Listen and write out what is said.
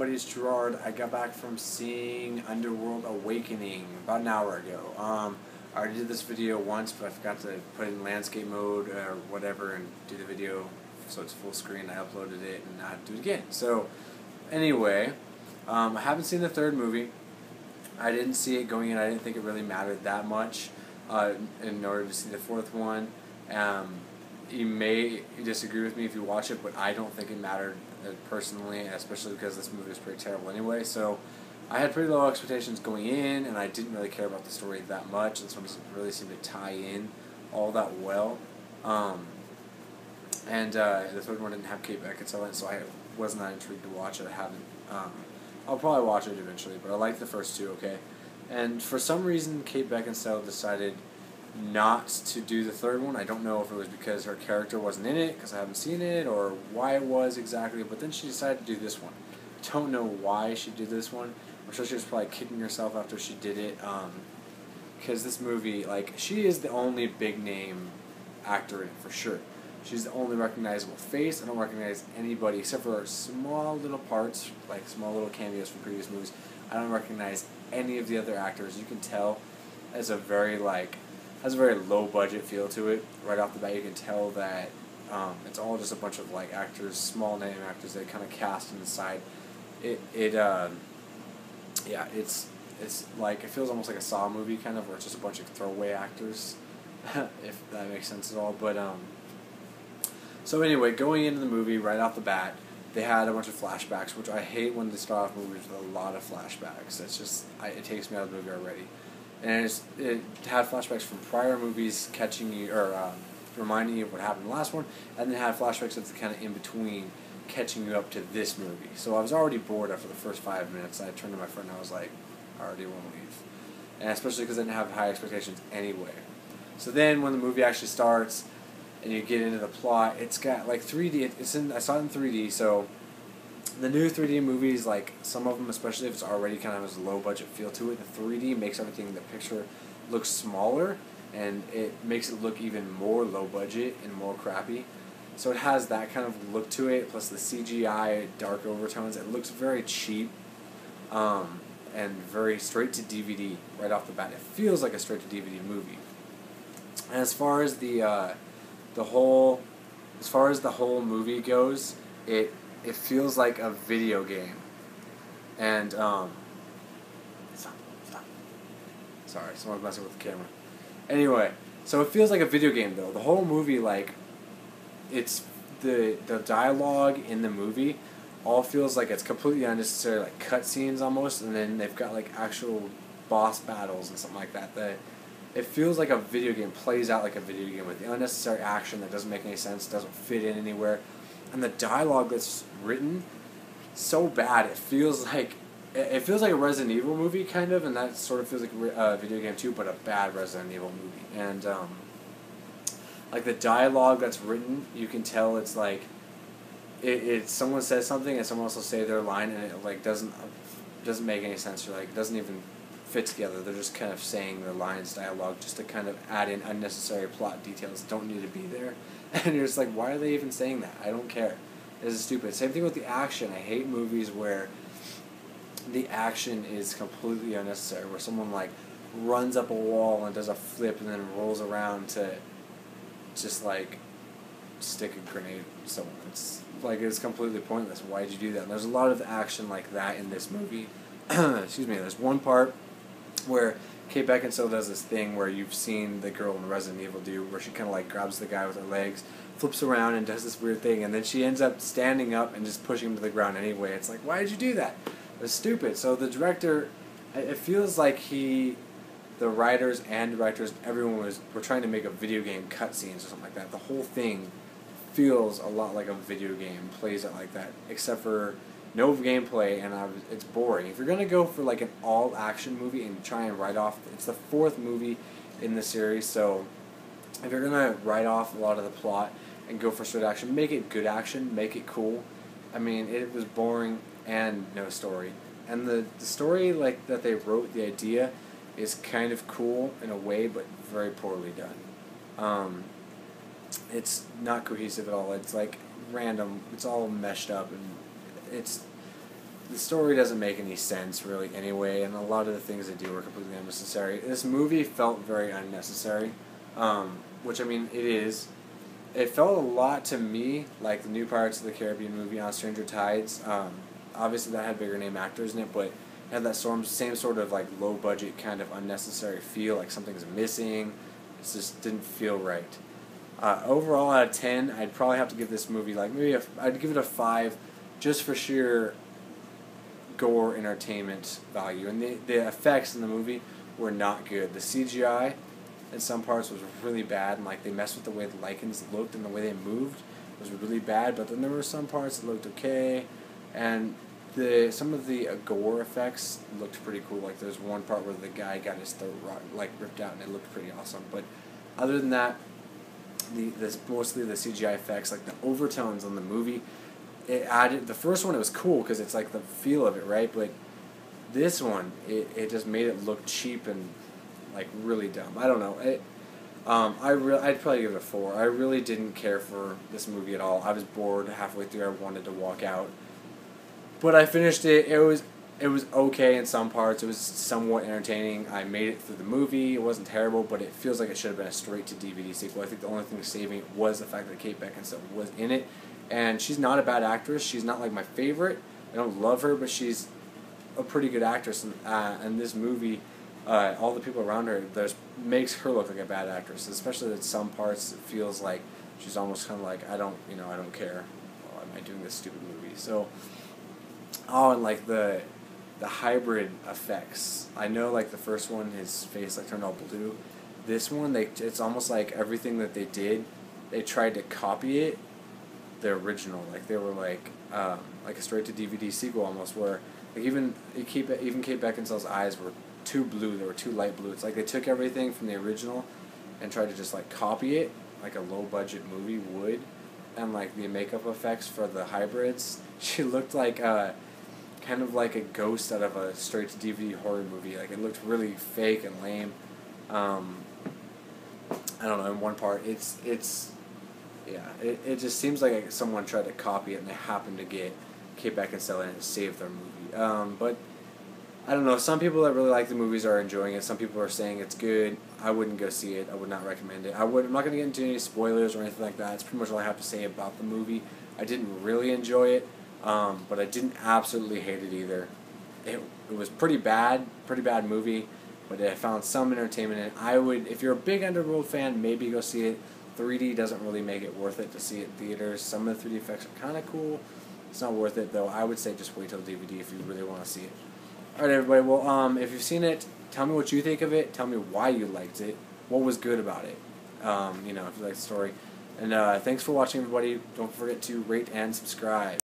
It's Gerard. I got back from seeing Underworld Awakening about an hour ago. I already did this video once, but I forgot to put it in landscape mode or whatever and do the video so it's full screen. I uploaded it and I had to do it again. So, anyway, I haven't seen the third movie. I didn't see it going in. I didn't think it really mattered that much in order to see the fourth one. You may disagree with me if you watch it, but I don't think it mattered personally, especially because this movie was pretty terrible anyway. So I had pretty low expectations going in, and I didn't really care about the story that much. This one doesn't really seem to tie in all that well. And the third one didn't have Kate Beckinsale in it, so I was not intrigued to watch it. I haven't. I'll probably watch it eventually, but I liked the first two, okay? And for some reason, Kate Beckinsale decided not to do the third one. I don't know if it was because her character wasn't in it, because I haven't seen it, or why it was exactly, but then she decided to do this one. Don't know why she did this one. I'm sure she was probably kicking herself after she did it, because this movie, like, she is the only big name actor in it, for sure. She's the only recognizable face. I don't recognize anybody except for small little parts, like small little cameos from previous movies. I don't recognize any of the other actors. You can tell has a very low budget feel to it. Right off the bat, you can tell that it's all just a bunch of like actors, small name actors they kind of cast on the side. Yeah, it's like it feels almost like a Saw movie kind of, where it's just a bunch of throwaway actors, if that makes sense at all. But so anyway, going into the movie right off the bat, they had a bunch of flashbacks, which I hate when they start off movies with a lot of flashbacks. It's just it takes me out of the movie already. And it had flashbacks from prior movies catching you, or reminding you of what happened in the last one, and then had flashbacks that's kind of in between catching you up to this movie. So I was already bored after the first 5 minutes. I turned to my friend and I was like, I already want to leave. And especially because I didn't have high expectations anyway. So then when the movie actually starts and you get into the plot, it's got like 3D. I saw it in 3D, so the new 3D movies, like some of them, especially if it's already kind of has a low budget feel to it, the 3D makes everything, the picture looks smaller, and it makes it look even more low budget and more crappy. So it has that kind of look to it, plus the CGI dark overtones. It looks very cheap, and very straight to DVD right off the bat. It feels like a straight to DVD movie. And as far as the whole movie goes, it feels like a video game. And, stop. Sorry, someone's messing with the camera. Anyway, so it feels like a video game, though. The whole movie, like, it's the dialogue in the movie all feels like it's completely unnecessary, like cutscenes almost, and then they've got, like, actual boss battles and something like that. It feels like a video game, plays out like a video game with the unnecessary action that doesn't make any sense, doesn't fit in anywhere. And the dialogue that's written so bad, it feels like a Resident Evil movie kind of, and that sort of feels like a video game too, but a bad Resident Evil movie. And like the dialogue that's written, you can tell it's like it's someone says something and someone else will say their line, and it like doesn't make any sense, or like it doesn't even fit together. They're just kind of saying their lines, dialogue, just to kind of add in unnecessary plot details that don't need to be there. And you're just like, why are they even saying that? I don't care. This is stupid. Same thing with the action. I hate movies where the action is completely unnecessary, where someone like runs up a wall and does a flip and then rolls around to just like stick a grenade at someone. It's completely pointless. Why'd you do that? And there's a lot of action like that in this movie. Excuse me. There's one part where Kate Beckinsale does this thing where you've seen the girl in Resident Evil do, where she kind of like grabs the guy with her legs, flips around and does this weird thing, and then she ends up standing up and just pushing him to the ground anyway. It's like, why did you do that? It's stupid. So the director, it feels like the writers and directors, everyone were trying to make a video game cutscenes or something like that. The whole thing feels a lot like a video game, plays out like that, except for no gameplay, and it's boring. If you're going to go for like an all-action movie and try and write off, it's the fourth movie in the series, so if you're going to write off a lot of the plot and go for straight action, make it good action, make it cool. I mean, it was boring and no story. And the story like that they wrote, the idea, is kind of cool in a way, but very poorly done. It's not cohesive at all. It's like random. It's all meshed up, and the story doesn't make any sense really anyway, and a lot of the things they do are completely unnecessary. This movie felt very unnecessary, which I mean it is. It felt a lot to me like the new Pirates of the Caribbean movie on Stranger Tides. Obviously that had bigger name actors in it, but it had that same sort of like low budget kind of unnecessary feel, like something's missing. It just didn't feel right. Overall, out of 10, I'd probably have to give this movie like I'd give it a 5, just for sheer gore entertainment value. And the effects in the movie were not good. The CGI in some parts was really bad, and like they messed with the way the lichens looked and the way they moved was really bad. But then there were some parts that looked okay, and some of the gore effects looked pretty cool. Like there's one part where the guy got his throat like ripped out, and it looked pretty awesome. But other than that, mostly the CGI effects, like the overtones on the movie, it added. The first one, it was cool because it's like the feel of it, right? But this one, it just made it look cheap and like really dumb. I don't know. I'd probably give it a 4. I really didn't care for this movie at all. I was bored halfway through. I wanted to walk out, but I finished it. It was okay in some parts. It was somewhat entertaining. I made it through the movie. It wasn't terrible, but it feels like it should have been a straight-to-DVD sequel. I think the only thing saving it was the fact that Kate Beckinsale was in it. And she's not a bad actress. She's not like my favorite. I don't love her, but she's a pretty good actress. And this movie, all the people around her, makes her look like a bad actress. Especially in some parts, it feels like she's almost kind of like, I don't care. Why am I doing this stupid movie? So, and like the hybrid effects. I know like the first one, his face like turned all blue. This one, it's almost like everything that they did, they tried to copy it, the original. Like they were like a straight to DVD sequel almost, where like even Kate Beckinsale's eyes were too blue. They were too light blue. It's like they took everything from the original and tried to just like copy it like a low budget movie would, and like the makeup effects for the hybrids. She looked like kind of like a ghost out of a straight to DVD horror movie. Like it looked really fake and lame. I don't know. In one part, it just seems like someone tried to copy it and they happened to get Kate Beckinsale in it to save their movie. But I don't know. Some people that really like the movies are enjoying it. Some people are saying it's good. I wouldn't go see it. I would not recommend it. I'm not going to get into any spoilers or anything like that. It's pretty much all I have to say about the movie. I didn't really enjoy it. But I didn't absolutely hate it either. It was pretty bad movie, but I found some entertainment in it. I would, if you're a big Underworld fan, maybe go see it. 3D doesn't really make it worth it to see it in theaters. Some of the 3D effects are kind of cool. It's not worth it though. I would say just wait till DVD if you really want to see it. All right, everybody. Well, if you've seen it, tell me what you think of it. Tell me why you liked it. What was good about it? If you like the story. And thanks for watching, everybody. Don't forget to rate and subscribe.